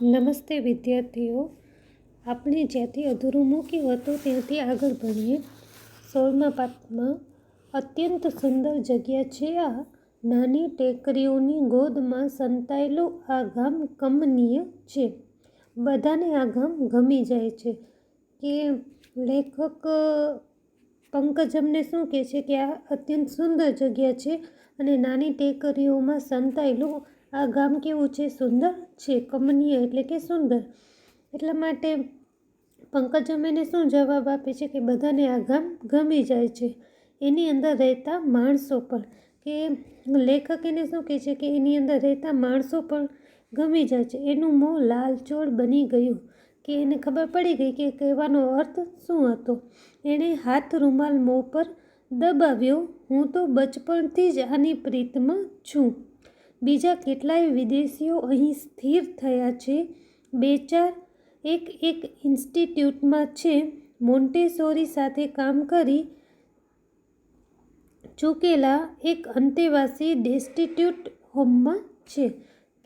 નમસ્તે વિદ્યાર્થીઓ, આપણે જ્યાંથી અધૂરું મૂક્યું હતું ત્યાંથી આગળ ભણીએ. 16મા પાઠમાં અત્યંત સુંદર જગ્યા છે આ, નાની ટેકરીઓની ગોદમાં સંતાયેલું આ ગામ કમનીય છે. બધાને આ ગામ ગમી જાય છે. કે લેખક પંકજમને શું કહે છે કે આ અત્યંત સુંદર જગ્યા છે અને નાની ટેકરીઓમાં સંતાયેલું આ ગામ કેવું છે? સુંદર છે. કમનીય એટલે કે સુંદર. એટલા માટે પંકજમ એને શું જવાબ આપે છે કે બધાને આ ગામ ગમી જાય છે. એની અંદર રહેતા માણસો પણ, કે લેખક એને શું કહે છે કે એની અંદર રહેતા માણસો પણ ગમી જાય છે. એનું મોં લાલચોળ બની ગયું, કે એને ખબર પડી ગઈ કે કહેવાનો અર્થ શું હતો. એણે હાથ રૂમાલ મોં પર દબાવ્યો. હું તો બચપણથી જ આની પ્રીતમાં છું. બીજા કેટલાય વિદેશીઓ અહીં સ્થિર થયા છે. બે ચાર એક ઇન્સ્ટિટ્યૂટમાં છે. મોન્ટેસોરી સાથે કામ કરી ચૂકેલા એક અંતેવાસી ડેસ્ટિટ્યૂટ હોમમાં છે.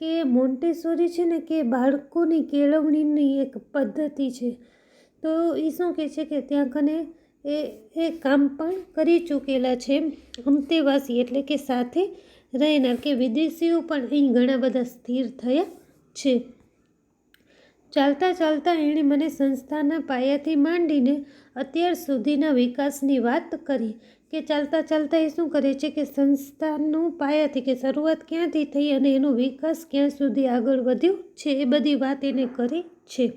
કે મોન્ટેસોરી છે ને કે બાળકોની કેળવણીની એક પદ્ધતિ છે. તો એ શું કહે છે કે ત્યાં કને એ કામ પણ કરી ચૂકેલા છે. અંતેવાસી એટલે કે સાથે રહેનાર, કે વિદેશીઓ પણ અહીં ઘણા બધા સ્થિર થયા છે. ચાલતા ચાલતા એણે મને સંસ્થાના પાયાથી માંડીને અત્યાર સુધીના વિકાસની વાત કરી. કે ચાલતા ચાલતા એ શું કરે છે કે સંસ્થાનું પાયાથી, કે શરૂઆત ક્યાંથી થઈ અને એનો વિકાસ ક્યાં સુધી આગળ વધ્યો છે એ બધી વાત એને કરી છે.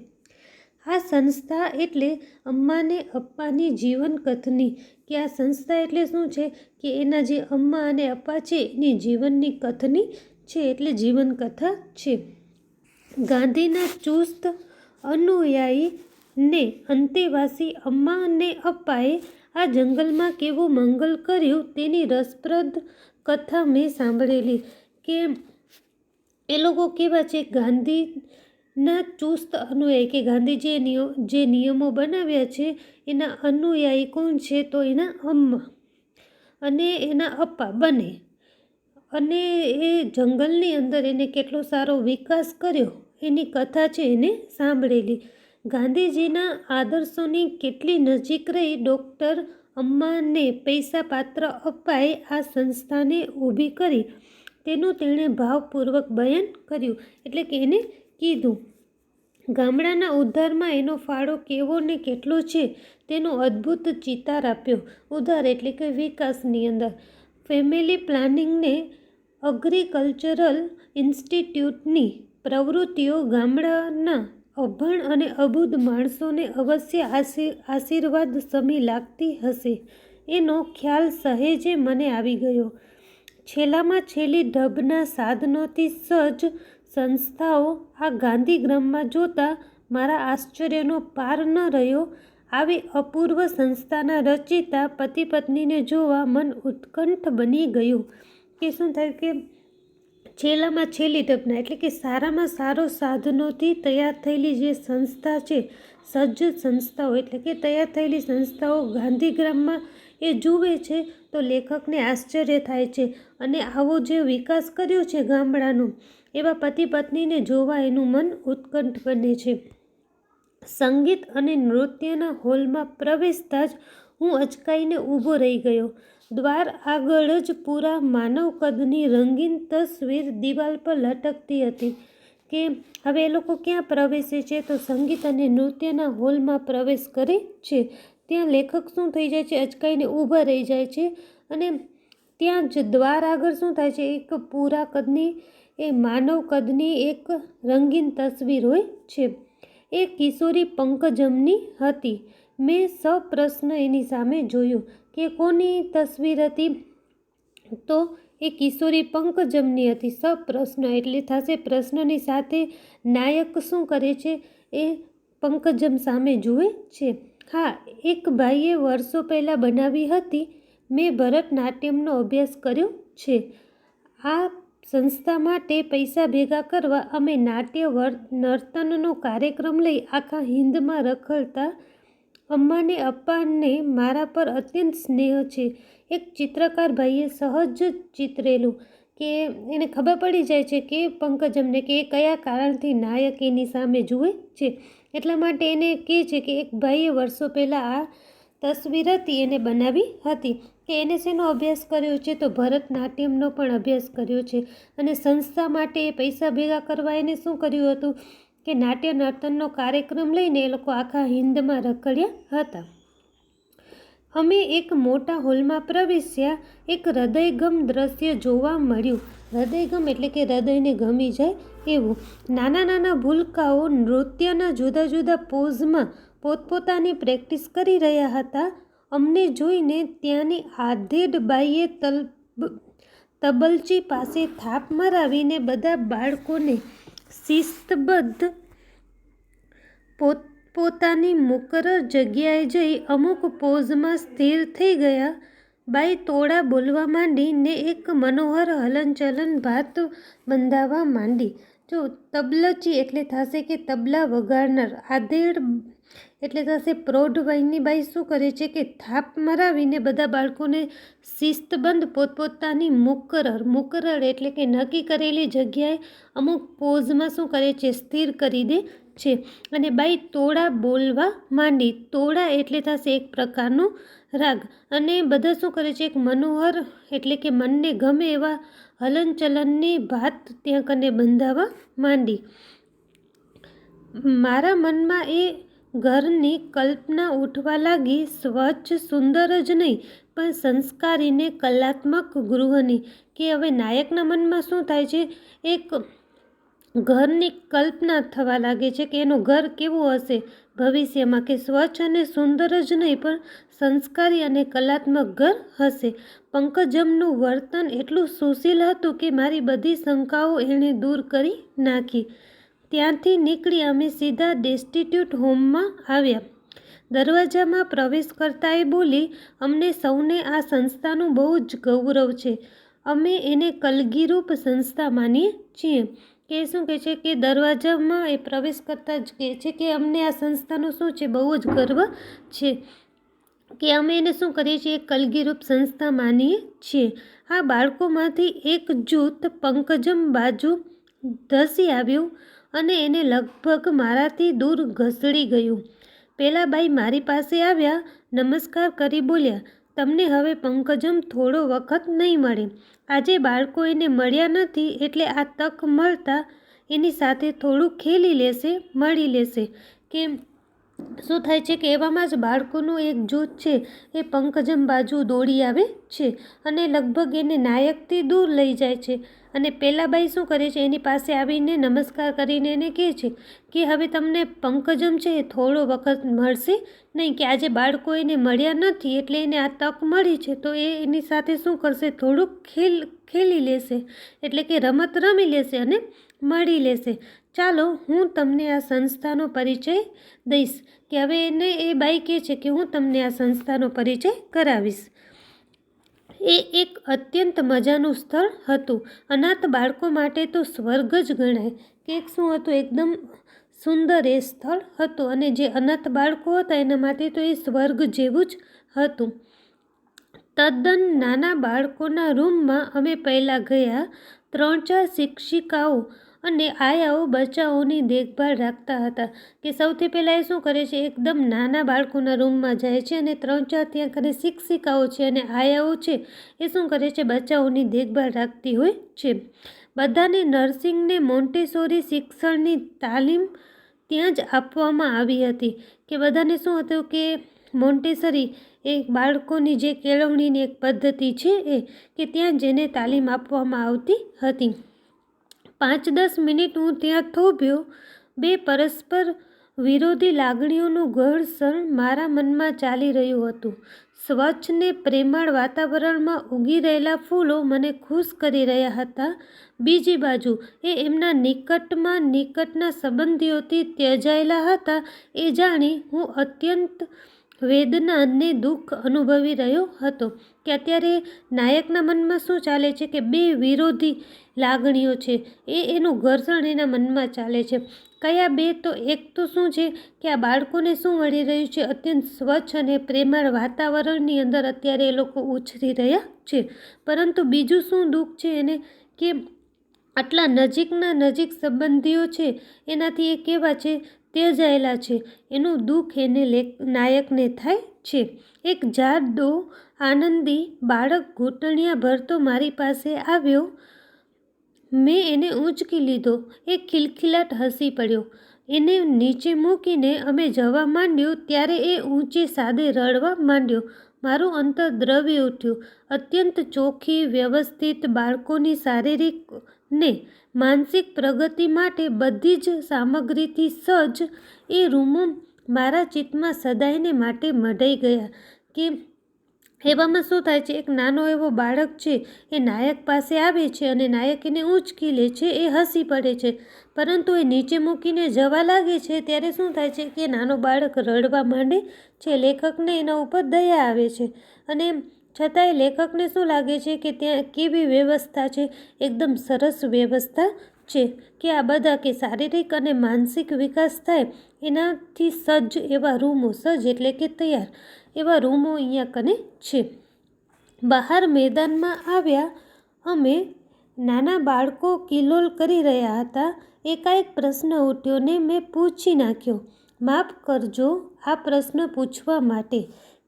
આ સંસ્થા એટલે અમ્માને અપ્પાની જીવન કથની. કે આ સંસ્થા એટલે શું છે કે એના જે અમ્મા અને અપ્પા છે એની જીવનની કથની છે, એટલે જીવન કથા છે. ગાંધીના ચુસ્ત અનુયાયી ને અંતેવાસી અમ્મા અને અપ્પાએ આ જંગલમાં કેવું મંગલ કર્યું તેની રસપ્રદ કથા મેં સાંભળેલી. કે એ લોકો કેવા છે? ગાંધીના ચુસ્ત અનુયાયી, કે ગાંધીજીએ જે નિયમો બનાવ્યા છે એના અનુયાયી કોણ છે? તો એના અમ્મા અને એના અપ્પા બંને. અને એ જંગલની અંદર એને કેટલો સારો વિકાસ કર્યો એની કથા છે એને સાંભળેલી. ગાંધીજીના આદર્શોની કેટલી નજીક રહી ડૉક્ટર અમ્માને પૈસા પાત્ર અપ્પાએ આ સંસ્થાને ઊભી કરી તેનું તેણે ભાવપૂર્વક બયાન કર્યું. એટલે કે એને કીધું ગામડાના ઉદ્ધારમાં એનો ફાળો કેવો ને કેટલો છે તેનો અદ્ભુત ચિતાર આપ્યો. ઉદ્ધાર એટલે કે વિકાસની અંદર ફેમિલી પ્લાનિંગને એગ્રીકલ્ચરલ ઇન્સ્ટિટ્યૂટની પ્રવૃત્તિઓ ગામડાના અભણ અને અબુધ માણસોને અવશ્ય આશીર્વાદ સમી લાગતી હશે એનો ખ્યાલ સહેજે મને આવી ગયો. છેલ્લામાં છેલ્લી ઢબના સાધનોથી સજ્જ સંસ્થાઓ આ ગાંધીગ્રામમાં જોતા મારા આશ્ચર્યનો પાર ન રહ્યો. આવી અપૂર્વ સંસ્થાના રચિતા પતિ પત્નીને જોવા મન ઉત્કંઠ બની ગયું. કે શું થાય કે છેલ્લામાં છેલ્લી ઢબના એટલે કે સારામાં સારો સાધનોથી તૈયાર થયેલી જે સંસ્થા છે, સજ્જ સંસ્થાઓ એટલે કે તૈયાર થયેલી સંસ્થાઓ ગાંધીગ્રામમાં એ જુએ છે તો લેખકને આશ્ચર્ય થાય છે. અને આવો જે વિકાસ કર્યો છે ગામડાનો, એવા પતિ પત્નીને જોવા એનું મન ઉત્કંઠ બને છે. સંગીત અને નૃત્યના હોલમાં પ્રવેશતા જ હું અચકાઈને ઊભો રહી ગયો. દ્વાર આગળ જ પૂરા માનવ કદની રંગીન તસવીર દિવાલ પર લટકતી હતી. કે હવે એ લોકો ક્યાં પ્રવેશે છે? તો સંગીત અને નૃત્યના હોલમાં પ્રવેશ કરે છે. ત્યાં લેખક શું થઈ જાય છે? અચકાઈને ઊભા રહી જાય છે. અને ત્યાં જ દ્વાર આગળ શું થાય છે? એક પૂરા કદની, એ માનવ કદની એક રંગીન તસવીર હોય છે. એ કિશોરી પંકજમની હતી. મેં સપ્રશ્ન એની સામે જોયું. કે કોની તસવીર હતી? તો એ કિશોરી પંકજમની હતી. સપ્રશ્ન એટલે થશે પ્રશ્નની સાથે નાયક શું કરે છે? એ પંકજમ સામે જુએ છે. હા, એક ભાઈએ વર્ષો પહેલાં બનાવી હતી. મેં ભરતનાટ્યમનો અભ્યાસ કર્યો છે. આ સંસ્થા માટે પૈસા ભેગા કરવા અમે નાટ્ય નર્તનનો કાર્યક્રમ લઈ આખા હિંદમાં રખડતા. અમ્માને અપ્પાને મારા પર અત્યંત સ્નેહ છે. એક ચિત્રકાર ભાઈએ સહજ ચિતરેલું કે એને ખબર પડી જાય છે કે પંકજમને કે એ કયા કારણથી નાયક એની સામે જુએ છે. એટલા માટે એને કહે છે કે એક ભાઈએ વર્ષો પહેલાં આ તસવીર હતી એને બનાવી હતી, કે એને શેનો અભ્યાસ કર્યો છે, તો ભરતનાટ્યમનો પણ અભ્યાસ કર્યો છે. અને સંસ્થા માટે પૈસા ભેગા કરવા એને શું કર્યું હતું કે નાટ્ય નર્તનનો કાર્યક્રમ લઈને એ લોકો આખા હિન્દમાં રખડ્યા હતા. અમે એક મોટા હોલમાં પ્રવેશ્યા. એક હૃદયગમ દ્રશ્ય જોવા મળ્યું. હૃદયગમ એટલે કે હૃદયને ગમી જાય એવું. નાના નાના ભૂલકાઓ નૃત્યના જુદા જુદા પોઝમાં પોતપોતાની પ્રેક્ટિસ કરી રહ્યા હતા. અમને જોઈને ત્યાંની આધેડ બાઈએ તબલચી પાસે થાપ મરાવીને બધા બાળકોને શિસ્તબદ્ધ પોતપોતાની મુકરર જગ્યાએ જઈ અમુક પોઝમાં સ્થિર થઈ ગયા. બાઈ તોડા બોલવા માંડી ને એક મનોહર હલનચલન ભાત બંધાવવા માંડી. જો તબલચી એટલે થશે કે તબલા વગાડનાર, આધેડ એટલે થશે પ્રૌઢ વયની બાઈ શું કરે છે કે થાપ મરાવીને બધા બાળકોને શિસ્તબંધ પોતપોતાની મુકરર એટલે કે નક્કી કરેલી જગ્યાએ અમુક પોઝમાં શું કરે છે સ્થિર કરી દે છે. અને બાઈ તોડા બોલવા માંડી. તોડા એટલે થશે એક પ્રકારનો રાગ. અને બધા શું કરે છે એક મનોહર એટલે કે મનને ગમે એવા હલનચલનની ભાત ત્યાં કને બંધાવવા માંડી. મારા મનમાં એ ઘરની કલ્પના ઉઠવા લાગી, સ્વચ્છ સુંદર જ નહીં પણ સંસ્કારી ને કલાત્મક ગૃહની. કે હવે નાયકના મનમાં શું થાય છે, એક ઘરની કલ્પના થવા લાગે છે કે એનું ઘર કેવું હશે ભવિષ્યમાં, કે સ્વચ્છ અને સુંદર જ નહીં પણ સંસ્કારી અને કલાત્મક ઘર હશે. પંકજમનું વર્તન એટલું સુશીલ હતું કે મારી બધી શંકાઓ એણે દૂર કરી નાખી. ત્યાંથી નીકળી અમે સીધા ડેસ્ટિટ્યૂટ હોમમાં આવ્યા. દરવાજામાં પ્રવેશ કરતાં એ બોલી, અમને સૌને આ સંસ્થાનું બહુ જ ગૌરવ છે. અમે એને કલગીરૂપ સંસ્થા માનીએ છીએ. કે શું કહે છે કે દરવાજામાં એ પ્રવેશ કરતાં જ કહે છે કે અમને આ સંસ્થાનો શું છે બહુ જ ગર્વ છે, કે અમે એને શું કરીએ છીએ કલગીરૂપ સંસ્થા માનીએ છીએ. આ બાળકોમાંથી એક જૂથ પંકજમ બાજુ ધસી આવ્યું અને એને લગભગ મારાથી દૂર ઘસડી ગયું. પેલા બાઈ મારી પાસે આવ્યા, નમસ્કાર કરી બોલ્યા, તમને હવે પંકજમ થોડો વખત નહીં મળે. આજે બાળકો એને મળ્યા નથી એટલે આ તક મળતા એની સાથે થોડું ખેલી લેશે, મળી લેશે. કે શું થાય છે કે એવામાં જ બાળકોનું એક જૂથ છે એ પંકજમ બાજુ દોડી આવે છે અને લગભગ એને નાયકથી દૂર લઈ જાય છે. અને પેલા બાઈ શું કરે છે એની પાસે આવીને નમસ્કાર કરીને એને કહે છે કે હવે તમને પંકજમ છે એ થોડો વખત મળશે નહીં, કે આજે બાળકો એને મળ્યા નથી એટલે એને આ તક મળી છે તો એ એની સાથે શું કરશે થોડુંક ખેલી લેશે, એટલે કે રમત રમી લેશે અને મળી લેશે. ચાલો હું તમને આ સંસ્થાનો પરિચય દઈશ. કે હવે એને એ બાઈ કહે છે કે હું તમને આ સંસ્થાનો પરિચય કરાવીશ. એ એક અત્યંત મજાનું સ્થળ હતું. અનાથ બાળકો માટે તો સ્વર્ગ જ ગણાય. કે એક શું હતું એકદમ સુંદર એ સ્થળ હતું અને જે અનાથ બાળકો હતા એના માટે તો એ સ્વર્ગ જેવું જ હતું. તદ્દન નાના બાળકોના રૂમમાં અમે પહેલાં ગયા. 3-4 શિક્ષિકાઓ અને આયાઓ બચ્ચાઓની દેખભાળ રાખતા હતા. કે સૌથી પહેલાં એ શું કરે છે એકદમ નાના બાળકોના રૂમમાં જાય છે અને 3-4 ત્યાં કરે શિક્ષિકાઓ છે અને આયાઓ છે એ શું કરે છે બચ્ચાઓની દેખભાળ રાખતી હોય છે. બધાને નર્સિંગ ને મોન્ટેસોરી શિક્ષણની તાલીમ ત્યાં જ આપવામાં આવી હતી. કે બધાને શું હતું કે મોન્ટેસરી એ બાળકોની જે કેળવણીની એક પદ્ધતિ છે એ કે ત્યાં જેને તાલીમ આપવામાં આવતી હતી. 5-10 મિનિટ હું ત્યાં થોભ્યો. 2 પરસ્પર વિરોધી લાગણીઓનું ઘર્ષણ મારા મનમાં ચાલી રહ્યું હતું. સ્વચ્છ ને પ્રેમાળ વાતાવરણમાં ઉગી રહેલા ફૂલો મને ખુશ કરી રહ્યા હતા. બીજી બાજુ એ એમના નિકટના સંબંધીઓથી ત્યજાયેલા હતા એ જાણી હું અત્યંત વેદના અને દુઃખ અનુભવી રહ્યો હતો. કે અત્યારે નાયકના મનમાં શું ચાલે છે કે 2 વિરોધી લાગણીઓ છે એનું ઘર્ષણ એના મનમાં ચાલે છે. કયા 2? તો એક તો શું છે કે આ બાળકોને શું મળી રહ્યું છે અત્યંત સ્વચ્છ અને પ્રેમાળ વાતાવરણની અંદર અત્યારે એ લોકો ઉછરી રહ્યા છે. પરંતુ બીજું શું દુઃખ છે એને કે આટલા નજીકના નજીક સંબંધીઓ છે એનાથી એ કેવા છે, ત્યજાયેલા છે, એનું દુઃખ એને નાયકને થાય છે. એક જાડો આનંદી બાળક ઘૂંટણિયા ભરતો મારી પાસે આવ્યો. મેં એને ઊંચકી લીધો. એ ખિલખિલાટ હસી પડ્યો. એને નીચે મૂકીને અમે જવા માંડ્યું ત્યારે એ ઊંચે સાદે રડવા માંડ્યો. મારું અંતર દ્રવી ઉઠ્યું. અત્યંત ચોખ્ખી, વ્યવસ્થિત, બાળકોની શારીરિક ને માનસિક પ્રગતિ માટે બધી જ સામગ્રીથી સજ્જ એ રૂમો મારા ચિત્તમાં સદાયને માટે મઢાઈ ગયા. કે એવામાં શું થાય છે, એક નાનો એવો બાળક છે એ નાયક પાસે આવે છે અને નાયક એને ઊંચકી લે છે, એ હસી પડે છે, પરંતુ એ નીચે મૂકીને જવા લાગે છે ત્યારે શું થાય છે કે નાનો બાળક રડવા માંડે છે. લેખકને એના ઉપર દયા આવે છે અને છતાંય લેખકને શું લાગે છે કે ત્યાં કેવી વ્યવસ્થા છે, એકદમ સરસ વ્યવસ્થા છે કે આ બધા કે શારીરિક અને માનસિક વિકાસ થાય એનાથી સજ્જ એવા રૂમો, સજ્જ એટલે કે તૈયાર એવા રૂમો અહીંયા કને છે. બહાર મેદાનમાં આવ્યા. અમે નાના બાળકો કિલોલ કરી રહ્યા હતા. એકાએક પ્રશ્ન ઉઠ્યો ને મેં પૂછી નાખ્યો. માફ કરજો આ પ્રશ્ન પૂછવા માટે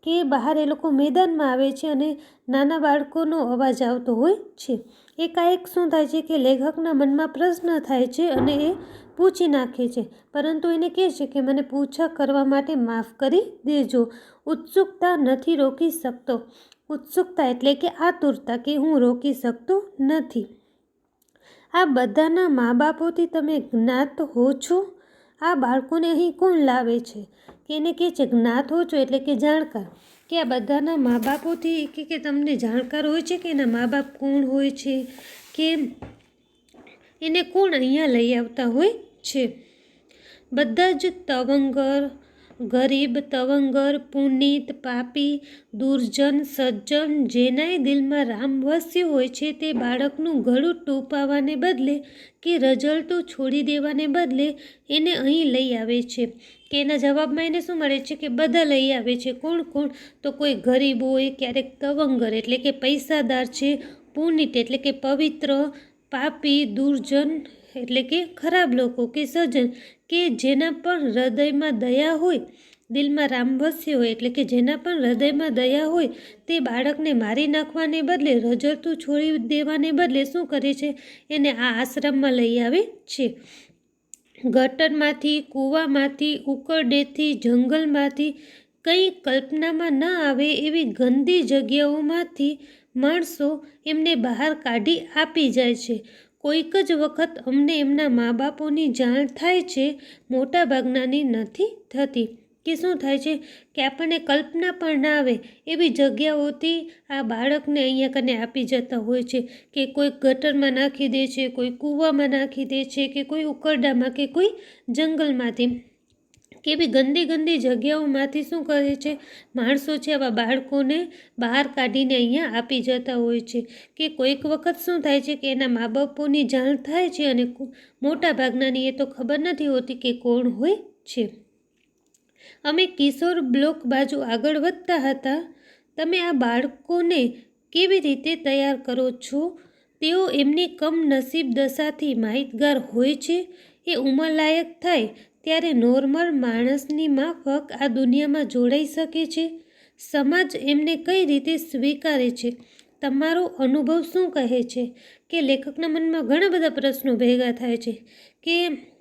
કે બહાર એ લોકો મેદાનમાં આવે છે અને નાના બાળકોનો અવાજ આવતો હોય છે. એકાએક શું થાય છે કે લેખકના મનમાં પ્રશ્ન થાય છે અને એ પૂછી નાખે છે, પરંતુ એને કહે છે કે મને પૂછા કરવા માટે માફ કરી દેજો. ઉત્સુકતા નથી રોકી શકતો. ઉત્સુકતા એટલે કે આતુરતા, કે હું રોકી શકતો નથી. આ બધાના મા બાપોથી તમે જ્ઞાત હો છો? આ બાળકોને અહીં કોણ લાવે છે? કે એને કહે છે જ્ઞાત હો છો એટલે કે જાણકાર. કે આ બધાના મા બાપોથી કે તમને જાણકાર હોય છે કે એના મા બાપ કોણ હોય છે, કે એને કોણ અહીંયા લઈ આવતા હોય છે. બધા જ તવંગર, ગરીબ, તવંગર, પુનિત, પાપી, દુર્જન, સજ્જન, જેનાય દિલમાં રામ વસ્યું હોય છે તે બાળકનું ગળું ટૂંપાવાને બદલે કે રઝળતું છોડી દેવાને બદલે એને અહીં લઈ આવે છે. કે એના જવાબમાં એને શું મળે છે કે બધા લઈ આવે છે. કોણ કોણ? તો કોઈ ગરીબ હોય, ક્યારેક તવંગર એટલે કે પૈસાદાર છે, પુનિત એટલે કે પવિત્ર, પાપી, દુર્જન એટલે કે ખરાબ લોકો, કે સજ્જન કે જેના પણ હૃદયમાં દયા હોય, દિલમાં રામ વસ્યું હોય એટલે કે જેના પણ હૃદયમાં દયા હોય તે બાળકને મારી નાખવાને બદલે, રઝળતું છોડી દેવાને બદલે શું કરે છે, એને આ આશ્રમમાં લઈ આવે છે. ગટરમાંથી, કૂવામાંથી, ઉકરડેથી, જંગલમાંથી, કંઈ કલ્પનામાં ન આવે એવી ગંદી જગ્યાઓમાંથી માણસો એમને બહાર કાઢી આપી જાય છે. કોઈક જ વખત અમને એમના મા બાપોની જાણ થાય છે, મોટાભાગનાની નથી થતી. કે શું થાય છે કે આપણને કલ્પના પણ ના આવે એવી જગ્યાઓથી આ બાળકને અહીંયા કને આપી જતા હોય છે. કે કોઈ ગટરમાં નાખી દે છે, કોઈ કૂવામાં નાખી દે છે, કે કોઈ ઉકરડામાં, કે કોઈ જંગલમાંથી, કે એવી ગંદી ગંદી જગ્યાઓમાંથી શું કરે છે, માણસો છે આવા બાળકોને બહાર કાઢીને અહીંયા આપી જતા હોય છે. કે કોઈક વખત શું થાય છે કે એના મા બાપોની જાણ થાય છે અને મોટા ભાગનાની એ તો ખબર નથી હોતી કે કોણ હોય છે. અમે કિશોર બ્લોક બાજુ આગળ વધતા હતા. તમે આ બાળકોને કેવી રીતે તૈયાર કરો છો? તેઓ એમની કમનસીબ દશાથી માહિતગાર હોય છે. એ ઉંમરલાયક થાય ત્યારે નોર્મલ માણસની માફક આ દુનિયામાં જોડાઈ શકે છે. સમાજ એમને કઈ રીતે સ્વીકારે છે? તમારો અનુભવ શું કહે છે? કે લેખકના મનમાં ઘણા બધા પ્રશ્નો ભેગા થાય છે કે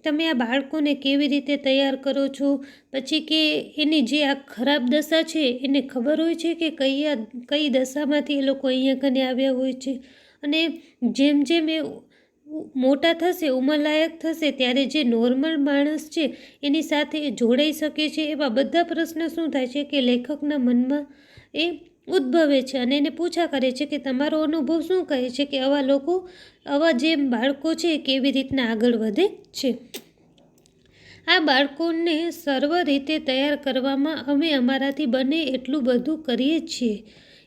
તમે આ બાળકોને કેવી રીતે તૈયાર કરો છો? પછી કે એની જે આ ખરાબ દશા છે એને ખબર હોય છે કે કઈ દશામાંથી એ લોકો અહીંયા કને આવ્યા હોય છે, અને જેમ જેમ એ મોટા થશે, ઉંમરલાયક થશે ત્યારે જે નોર્મલ માણસ છે એની સાથે એ જોડાઈ શકે છે. એવા બધા પ્રશ્ન શું થાય છે કે લેખકના મનમાં એ ઉદ્ભવે છે અને એને પૂછા કરે છે કે તમારો અનુભવ શું કહે છે કે આવા લોકો, આવા જે બાળકો છે કેવી રીતના આગળ વધે છે. આ બાળકોને સર્વ રીતે તૈયાર કરવામાં અમે અમારાથી બને એટલું બધું કરીએ છીએ.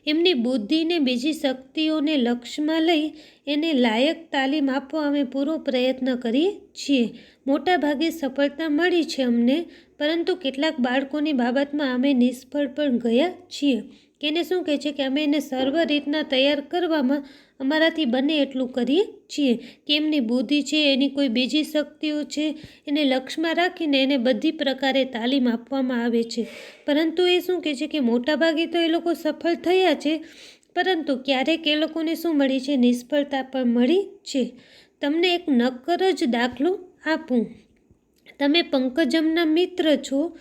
એમની બુદ્ધિને બીજી શક્તિઓને લક્ષમાં લઈ એને લાયક તાલીમ આપવા અમે પૂરો પ્રયત્ન કરીએ છીએ. મોટાભાગે સફળતા મળી છે અમને, પરંતુ કેટલાક બાળકોની બાબતમાં અમે નિષ્ફળ પણ ગયા છીએ. કે એને શું કહે છે કે અમે એને સર્વ રીતના તૈયાર કરવામાં અમારાથી બને એટલું કરીએ છીએ, કે એમની બુદ્ધિ છે, એની કોઈ બીજી શક્તિઓ છે, એને લક્ષ્યમાં રાખીને એને બધી પ્રકારે તાલીમ આપવામાં આવે છે. પરંતુ એ શું કહે છે કે મોટાભાગે તો એ લોકો સફળ થયા છે, પરંતુ ક્યારેક એ લોકોને શું મળી છે, નિષ્ફળતા પણ મળી છે. તમને એક નક્કર જ દાખલો આપું. તમે પંકજમના મિત્ર છો.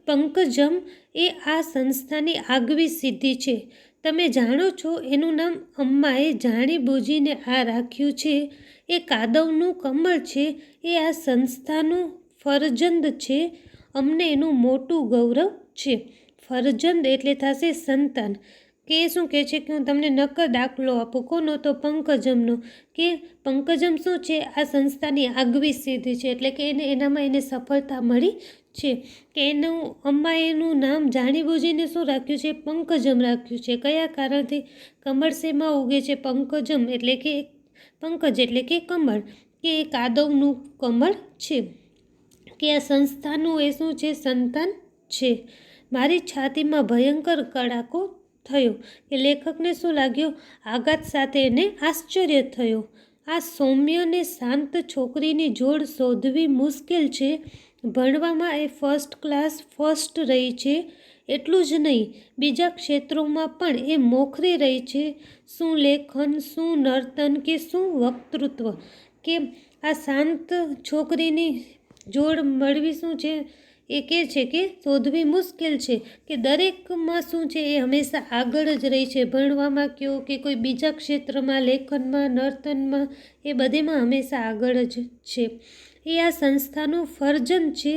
પંકજમ એ આ સંસ્થાની આગવી સિદ્ધિ છે. તમે જાણો છો એનું નામ અમ્માએ જાણી બૂજીને આ રાખ્યું છે. એ કાદવનું કમળ છે. એ આ સંસ્થાનું ફરજંદ છે. અમને એનું મોટું ગૌરવ છે. ફરજંદ એટલે થશે સંતાન. કે શું કહે છે કે હું તમને નક્કર દાખલો આપું. કોનો? તો પંકજમનો. કે પંકજમ શું છે? આ સંસ્થાની આગવી સિદ્ધિ છે, એટલે કે એનામાં એને સફળતા મળી છે. કે એનું અમ્માએ એનું નામ જાણીબૂજીને શું રાખ્યું છે? પંકજમ રાખ્યું છે. કયા કારણથી? કમળ શેમાં ઉગે છે? પંકજમ એટલે કે પંકજ એટલે કે કમળ, કે એ કાદવનું કમળ છે. કે આ સંસ્થાનું એ શું છે? સંતાન છે. મારી છાતીમાં ભયંકર કડાકો થયો. કે લેખકને શું લાગ્યો? આઘાત સાથે એને આશ્ચર્ય થયો. આ સૌમ્ય ને શાંત છોકરીની જોડ શોધવી મુશ્કેલ છે. ભણવામાં એ ફર્સ્ટ ક્લાસ ફર્સ્ટ રહી છે. એટલું જ નહીં, બીજા ક્ષેત્રોમાં પણ એ મોખરે રહી છે. શું લેખન, શું નર્તન, કે શું વક્તૃત્વ. કે આ શાંત છોકરીની જોડ મળવી શું છે? એ કહે છે કે શોધવી મુશ્કેલ છે. કે દરેકમાં શું છે? એ હંમેશા આગળ જ રહી છે. ભણવામાં કયો કે કોઈ બીજા ક્ષેત્રમાં, લેખનમાં, નર્તનમાં, એ બધેમાં હંમેશા આગળ જ છે. એ આ સંસ્થાનું ફરજંદ છે.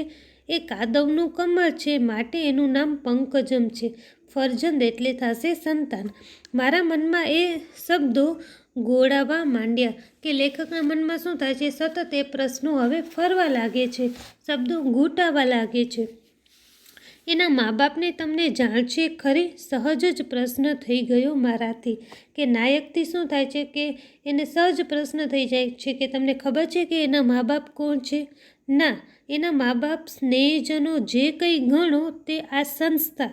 એ કાદવનું કમળ છે, માટે એનું નામ પંકજમ છે. ફરજંદ એટલે થશે સંતાન. મારા મનમાં એ શબ્દો ગોળાવા માંડ્યા. કે લેખકના મનમાં શું થાય છે? સતત એ પ્રશ્નો હવે ફરવા લાગે છે, શબ્દો ઘૂંટાવા લાગે છે. એના મા બાપને તમને જાણશે ખરી? સહજ જ પ્રશ્ન થઈ ગયો મારાથી. કે નાયકથી શું થાય છે? કે એને સહજ પ્રશ્ન થઈ જાય છે કે તમને ખબર છે કે એના મા બાપ કોણ છે? ના, એના મા બાપ સ્નેહજનો જે કંઈ ગણો તે આ સંસ્થા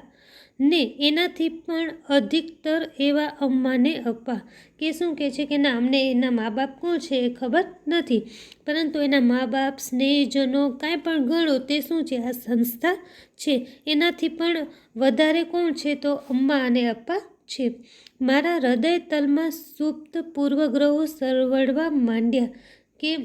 ને એનાથી પણ અધિકતર એવા અમ્માને અપ્પા. કે શું કહે છે કે ના, અમને એના મા બાપ કોણ છે એ ખબર નથી, પરંતુ એના મા બાપ, સ્નેહજનો કાંઈ પણ ગણો તે શું છે? આ સંસ્થા છે. એનાથી પણ વધારે કોણ છે? તો અમ્મા અને અપ્પા છે. મારા હૃદય તલમાં સુપ્ત પૂર્વગ્રહો સરવડવા માંડ્યા. કે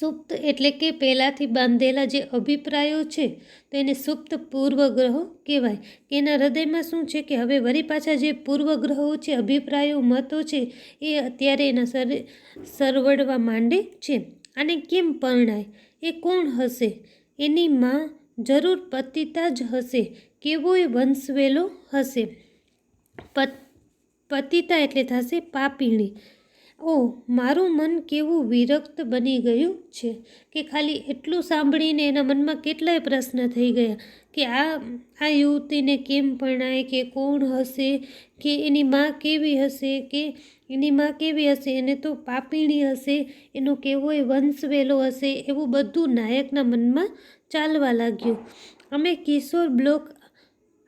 સુપ્ત એટલે કે પહેલાંથી બાંધેલા જે અભિપ્રાયો છે, તો એને સુપ્ત પૂર્વગ્રહો કહેવાય. કે એના હૃદયમાં શું છે? કે હવે વળી પાછા જે પૂર્વગ્રહો છે, અભિપ્રાયો, મતો છે, એ અત્યારે એના સરવડવા માંડે છે. આને કેમ પરણાય? એ કોણ હશે? એની માં જરૂર પતિતા જ હશે. કેવોય વંશવેલો હશે. પતિતા એટલે થશે પાપીણી. ઓહ, મારું મન કેવું વિરક્ત બની ગયું છે. કે ખાલી એટલું સાંભળીને એના મનમાં કેટલાય પ્રશ્ન થઈ ગયા. કે આ યુવતીને કેમ પરણાય? કે કોણ હશે? કે એની માં કેવી હશે? કે એની માં કેવી હશે? એને તો પાપીણી હશે. એનો કેવોય વંશવેલો હશે. એવું બધું નાયકના મનમાં ચાલવા લાગ્યું. અમે કિશોર બ્લોક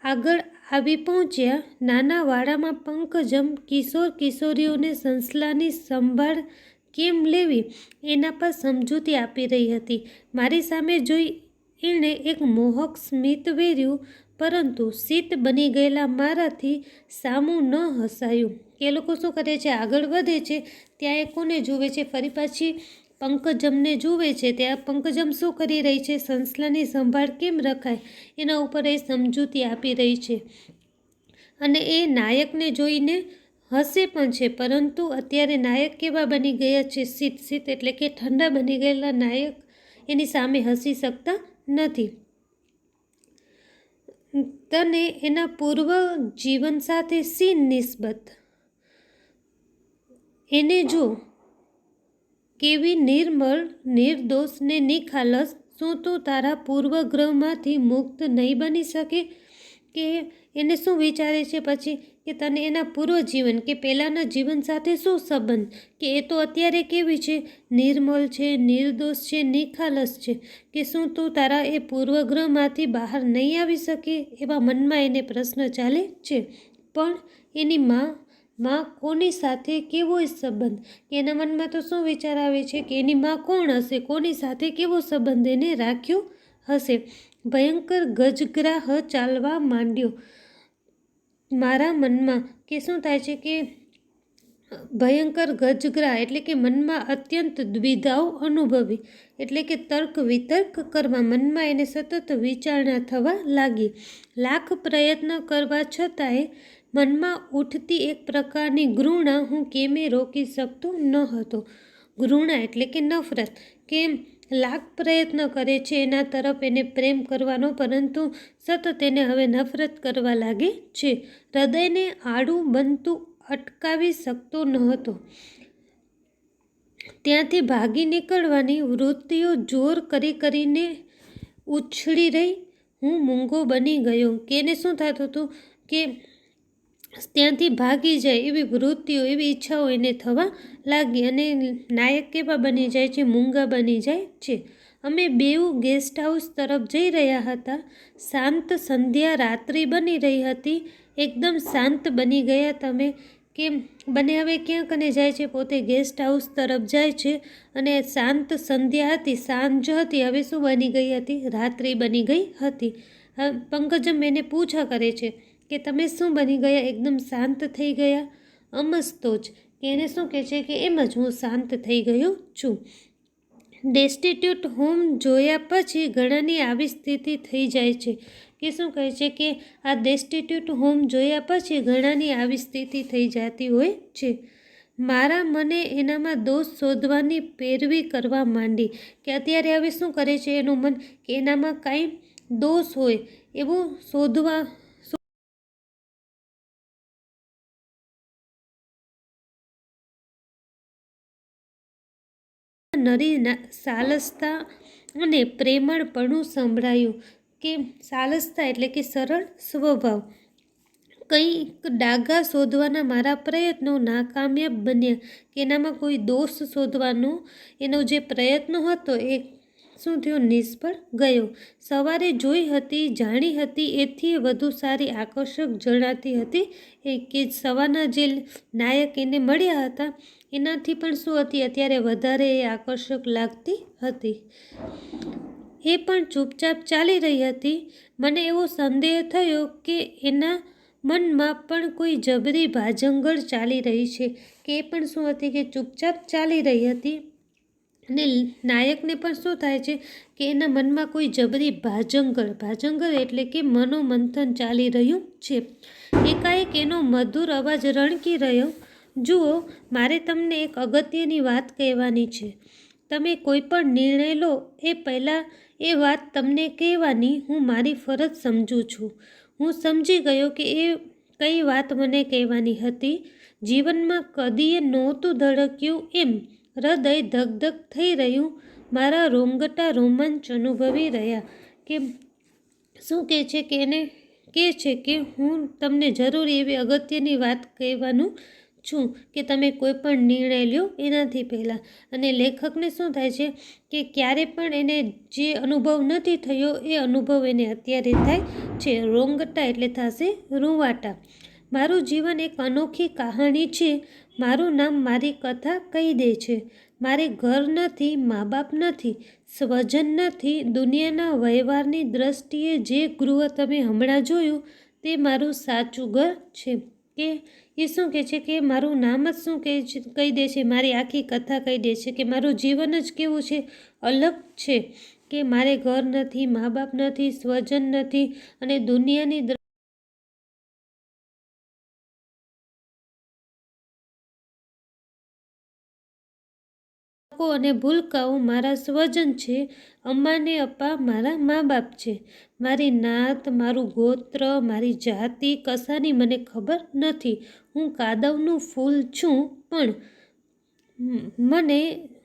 આગળ આવી પહોંચ્યા. નાના વાડામાં પંકજમ કિશોર કિશોરીઓને સંસ્થાની સંભાળ કેમ લેવી એના પર સમજૂતી આપી રહી હતી. મારી સામે જોઈ એણે એક મોહક સ્મિત વેર્યું, પરંતુ શીત બની ગયેલા મારાથી સામું ન હસાયું. કે લોકો શું કરે છે? આગળ વધે છે. ત્યાં એ કોને જુએ છે? ફરી પાછી પંકજમને જુએ છે. ત્યાં પંકજમ શું કરી રહી છે? સંસ્થાની સંભાળ કેમ રખાય એના ઉપર એ સમજૂતી આપી રહી છે. અને એ નાયકને જોઈને હસે પણ છે, પરંતુ અત્યારે નાયક કેવા બની ગયા છે? શીત. શીત એટલે કે ઠંડા બની ગયેલા નાયક એની સામે હસી શકતા નથી. તને એના પૂર્વ જીવન સાથે શી નિસ્બત? એને જો કેવી નિર્મળ, નિર્દોષ ને નિખાલસ. શું તું તારા પૂર્વગ્રહમાંથી મુક્ત નહીં બની શકે? કે એને શું વિચારે છે પછી? કે તને એના પૂર્વ જીવન કે પહેલાંના જીવન સાથે શું સંબંધ, કે એ તો અત્યારે કેવી છે, નિર્મલ છે, નિર્દોષ છે, નિખાલસ છે, કે શું તું તારા એ પૂર્વગ્રહમાંથી બહાર નહીં આવી શકે? એવા મનમાં એને પ્રશ્ન ચાલે છે. પણ એની માં કોની સાથે કેવો સંબંધ, કે એના મનમાં તો શું વિચાર આવે છે કે એની માં કોણ હશે, કોની સાથે કેવો સંબંધ એને રાખ્યો હશે. ભયંકર ગજગ્રાહ ચાલવા માંડ્યો મારા મનમાં, કે શું થાય છે કે ભયંકર ગજગ્રાહ એટલે કે મનમાં અત્યંત દ્વિધાઓ અનુભવી, એટલે કે તર્ક વિતર્ક કરવા, મનમાં એને સતત વિચારણા થવા લાગી. લાખ પ્રયત્ન કરવા છતાંય મનમાં ઉઠતી એક પ્રકારની ઘૃણા હું કેમે રોકી શકતો ન હતો. ઘૃણા એટલે કે નફરત, કે લાખ પ્રયત્ન કરે છે એના તરફ એને પ્રેમ કરવાનો, પરંતુ સતત એને હવે નફરત કરવા લાગે છે. હૃદયને આડું બનતું અટકાવી શકતો ન હતો. ત્યાંથી ભાગી નીકળવાની વૃત્તિઓ જોર કરીને ઉછળી રહી. હું મૂંગો બની ગયો, કે એને શું થતું હતું કે ત્યાંથી ભાગી જાય એવી વૃત્તિઓ, એવી ઈચ્છાઓ એને થવા લાગી, અને નાયક કેવા બની જાય છે, મૂંગા બની જાય છે. અમે બેઉ ગેસ્ટ હાઉસ તરફ જઈ રહ્યા હતા. શાંત સંધ્યા રાત્રિ બની રહી હતી. એકદમ શાંત બની ગયા તમે, કે બંને હવે ક્યાં કને જાય છે, પોતે ગેસ્ટ હાઉસ તરફ જાય છે, અને શાંત સંધ્યા હતી, સાંજ હતી, હવે શું બની ગઈ હતી, રાત્રિ બની ગઈ હતી. પંકજમ એને પૂછા કરે છે કે તમે શું બની ગયા, એકદમ શાંત થઈ ગયા? અમસ્તો જ, કે એને શું કહે છે કે એમ જ હું શાંત થઈ ગયો છું. ડેસ્ટિટ્યૂટ હોમ જોયા પછી ઘણાની આવી સ્થિતિ થઈ જાય છે, કે શું કહે છે કે આ ડેસ્ટિટ્યૂટ હોમ જોયા પછી ઘણાની આવી સ્થિતિ થઈ જતી હોય છે. મારા મને એનામાં દોષ શોધવાની પેરવી કરવા માંડી, કે અત્યારે હવે શું કરે છે એનું મન, કે એનામાં કાંઈ દોષ હોય એવું શોધવા નરી સાલસતા અને પ્રેમળપણું સંભળાયું, કે સાલસતા એટલે કે સરળ સ્વભાવ. કંઈક ડાઘા શોધવાના મારા પ્રયત્નો નાકામયાબ બન્યા, કે એનામાં કોઈ દોષ શોધવાનો એનો જે પ્રયત્ન હતો એ શું થયો, નિષ્ફળ ગયો. સવારે જોઈ હતી, જાણી હતી, એથી વધુ સારી આકર્ષક જણાતી હતી, કે સવારના જે નાયક એને મળ્યા હતા એનાથી પણ શું હતી, અત્યારે વધારે આકર્ષક લાગતી હતી. એ પણ ચૂપચાપ ચાલી રહી હતી. મને એવો સંદેહ થયો કે એના મનમાં પણ કોઈ જબરી ભાજંગળ ચાલી રહી છે, કે એ પણ શું હતી, કે ચૂપચાપ ચાલી રહી હતી, અને નાયકને પણ શું થાય છે કે એના મનમાં કોઈ જબરી ભાજંગળ એટલે કે મનોમંથન ચાલી રહ્યું છે. એકાએક એનો મધુર અવાજ રણકી રહ્યો, જુઓ, મારે તમને એક અગત્યની વાત કહેવાની છે. તમે કોઈ પણ નિર્ણય લો એ પહેલાં એ વાત તમને કહેવાની હું મારી ફરજ સમજું છું. હું સમજી ગયો કે એ કઈ વાત મને કહેવાની હતી. જીવનમાં કદીએ નહોતું ધડક્યું એમ હૃદય ધક થઈ રહ્યું, મારા રોંગટા રોમાંચ અનુભવી રહ્યા. કે શું કહે છે કે એને કહે છે કે હું તમને જરૂરી એવી અગત્યની વાત કહેવાનું છું, કે તમે કોઈ પણ નિર્ણય લ્યો એનાથી પહેલાં. અને લેખકને શું થાય છે કે ક્યારે પણ એને જે અનુભવ નથી થયો એ અનુભવ એને અત્યારે થાય છે. રોંગટા એટલે થશે રૂંવાટા. મારું જીવન એક અનોખી કહાણી છે. મારું નામ મારી કથા કહી દે છે. મારે ઘર નથી, મા બાપ નથી, સ્વજન નથી. દુનિયાના વ્યવહારની દ્રષ્ટિએ જે ગૃહ તમે હમણાં જોયું તે મારું સાચું ઘર છે. કે એ શું કહે છે કે મારું નામ જ શું કહી દે છે, મારી આખી કથા કહી દે છે, કે મારું જીવન જ કેવું છે, અલગ છે, કે મારે ઘર નથી, મા બાપ નથી, સ્વજન નથી, અને દુનિયાની અને ભૂલકાઓ મારા સ્વજન છે. અમ્મા ને અપ્પા મારા મા બાપ છે. મારી નાત, મારું ગોત્ર, મારી જાતિ કશાની મને ખબર નથી. હું કાદવનું ફૂલ છું, પણ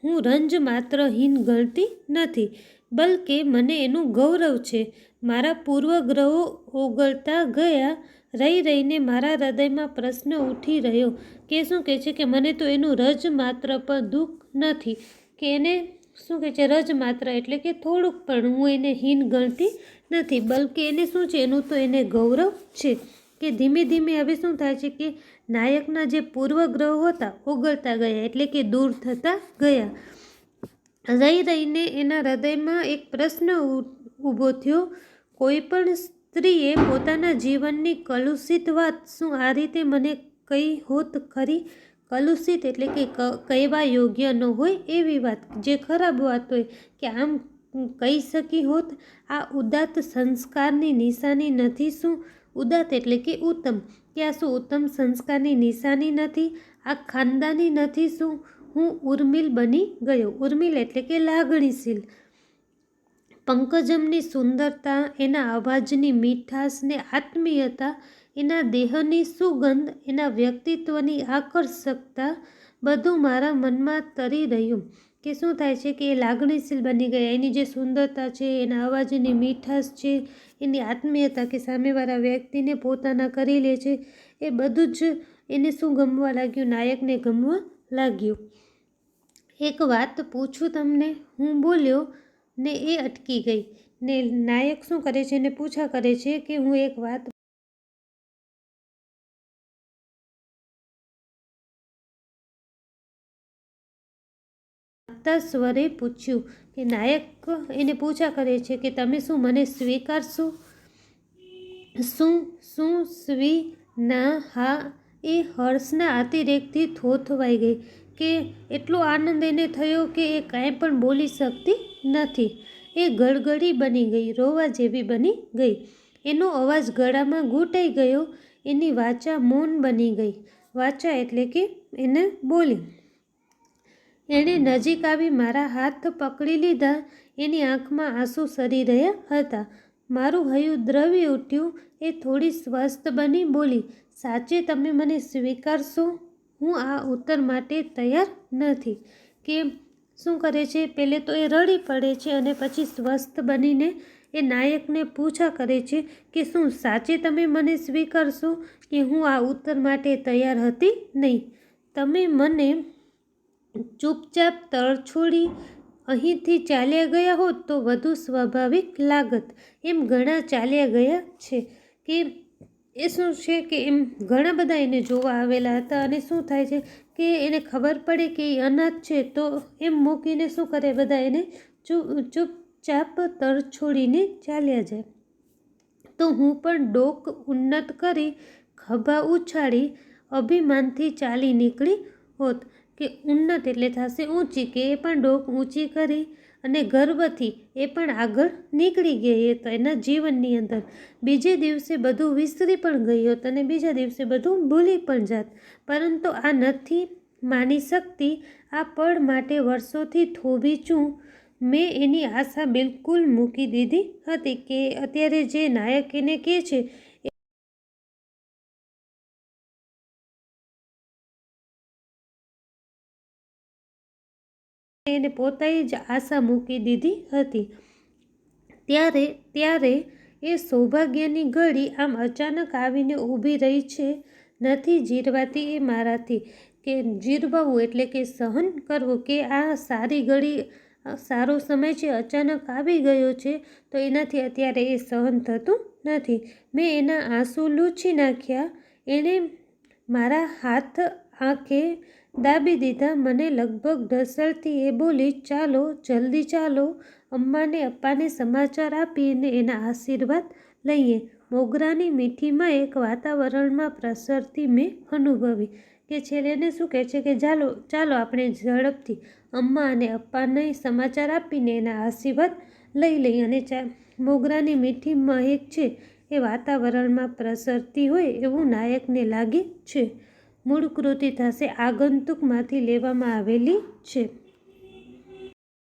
હું રંજ માત્ર હીન ગણતી નથી. બલકે મને એનું ગૌરવ છે. મારા પૂર્વગ્રહો ઓગળતા ગયા. રહી રહીને મારા હૃદયમાં પ્રશ્ન ઉઠી રહ્યો કે શું કહે છે કે મને તો એનું રજ માત્ર પણ દુઃખ નથી, કે એને શું કહે છે રજ માત્ર એટલે કે થોડુંક પણ હું એને હીન ગણતી નથી, બલકે એને શું છે એનું તો એને ગૌરવ છે. કે ધીમે ધીમે હવે શું થાય છે કે નાયકના જે પૂર્વગ્રહો હતા ઓગળતા ગયા એટલે કે દૂર થતા ગયા. રહી રહીને એના હૃદયમાં એક પ્રશ્ન ઊભો થયો, કોઈ પણ સ્ત્રીએ પોતાના જીવનની કલુષિત વાત શું આ રીતે મને કહી હોત ખરી? કલુષિત એટલે કે કહેવા યોગ્ય ન હોય એવી વાત, જે ખરાબ વાત હોય કે આમ કહી શકી હોત. આ ઉદાત્ત સંસ્કારની નિશાની નથી શું? ઉદાત્ત એટલે કે ઉત્તમ, કે આ શું ઉત્તમ સંસ્કારની નિશાની નથી? આ ખાનદાની નથી શું? હું ઉર્મિલ બની ગયો. ઉર્મિલ એટલે કે લાગણીશીલ. પંકજમની સુંદરતા, એના અવાજની મીઠાશ ને આત્મીયતા, એના દેહની સુગંધ, એના વ્યક્તિત્વની આકર્ષકતા બધું મારા મનમાં તરી રહ્યું. કે શું થાય છે કે એ લાગણીશીલ બની ગયા. એની જે સુંદરતા છે, એના અવાજની મીઠાશ છે, એની આત્મીયતા કે સામેવાળા વ્યક્તિને પોતાના કરી લે છે, એ બધું જ એને શું ગમવા લાગ્યું? નાયકને ગમવા લાગ્યું. એક વાત પૂછું તમને? હું બોલ્યો ને એ અટકી ગઈ. ને નાયક શું કરે છે એને પૂછા કરે છે કે હું એક વાત સ્વરે પૂછ્યું. કે નાયક એને પૂછા કરે છે કે તમે શું મને સ્વીકારશો? શું શું સ્વી ના હા. એ હર્ષના અતિરેકથી થોથવાઈ ગઈ. કે એટલો આનંદ એને થયો કે એ કાંઈ પણ બોલી શકતી નથી. એ ગળગળી બની ગઈ, રોવા જેવી બની ગઈ. એનો અવાજ ગળામાં ઘૂંટાઈ ગયો. એની વાચા મૌન બની ગઈ. વાચા એટલે કે એને બોલી. એણે નજીક આવી મારા હાથ પકડી લીધા. એની આંખમાં આંસુ સરી રહ્યા હતા. મારું હૈયું દ્રવી ઉઠ્યું. એ થોડી સ્વસ્થ બની બોલી, સાચે તમે મને સ્વીકારશો? હું આ ઉત્તર માટે તૈયાર નથી. કે શું કરે છે, પહેલે તો એ રડી પડે છે અને પછી સ્વસ્થ બનીને એ નાયકને પૂછા કરે છે કે શું સાચે તમે મને સ્વીકારશો? કે હું આ ઉત્તર માટે તૈયાર હતી નહીં. તમે મને ચૂપચાપ તરછોડી અહીંથી ચાલ્યા ગયા હોત તો વધુ સ્વાભાવિક લાગત. એમ ઘણા ચાલ્યા ગયા છે. કે એ શું છે કે એમ ઘણા બધા એને જોવા આવેલા હતા અને શું થાય છે કે એને ખબર પડે કે એ અનાથ છે તો એમ મૂકીને શું કરે, બધા એને ચૂપચાપ તરછોડીને ચાલ્યા જાય. તો હું પણ ડોક ઉન્નત કરી, ખભા ઉછાળી, અભિમાનથી ચાલી નીકળી હોત. કે ઉન્નત એટલે થશે ઊંચી, કે એ પણ ડોક ઊંચી કરી અને ગર્વથી એ પણ આગળ નીકળી ગઈ તો એના જીવનની અંદર. બીજે દિવસે બધું વિસરી પણ ગઈ હોત અને બીજા દિવસે બધું ભૂલી પણ જાત. પરંતુ આ નથી માની શકતી. આ પળ માટે વર્ષોથી થોભી છું. મેં એની આશા બિલકુલ મૂકી દીધી હતી. કે અત્યારે જે નાયક એને કહે છે એને પોતે જ આશા મૂકી દીધી હતી. ત્યારે એ સૌભાગ્યની ઘડી આમ અચાનક આવીને ઊભી રહી છે. નથી જીરવાતી એ મારાથી. કે જીરવવું એટલે કે સહન કરવું. કે આ સારી ઘડી, સારો સમય છે, અચાનક આવી ગયો છે તો એનાથી અત્યારે એ સહન થતું નથી. મેં એના આંસુ લૂછી નાખ્યા. એણે મારા હાથ આંખે દાબી દીધા. મને લગભગ ઢસડતી એ બોલી, ચાલો જલ્દી ચાલો, અમ્માને અપ્પાને સમાચાર આપીને એના આશીર્વાદ લઈએ. મોગરાની મીઠી મહેક વાતાવરણમાં પ્રસરતી મેં અનુભવી. કે છેલ્લે શું કહે છે કે ચાલો આપણે ઝડપથી અમ્મા અને અપ્પાને સમાચાર આપીને એના આશીર્વાદ લઈ લઈએ. અને મોગરાની મીઠી મહેક છે એ વાતાવરણમાં પ્રસરતી હોય એવું નાયકને લાગે છે. મૂળ કૃતિ થશે આગંતુકમાંથી લેવામાં આવેલી છે.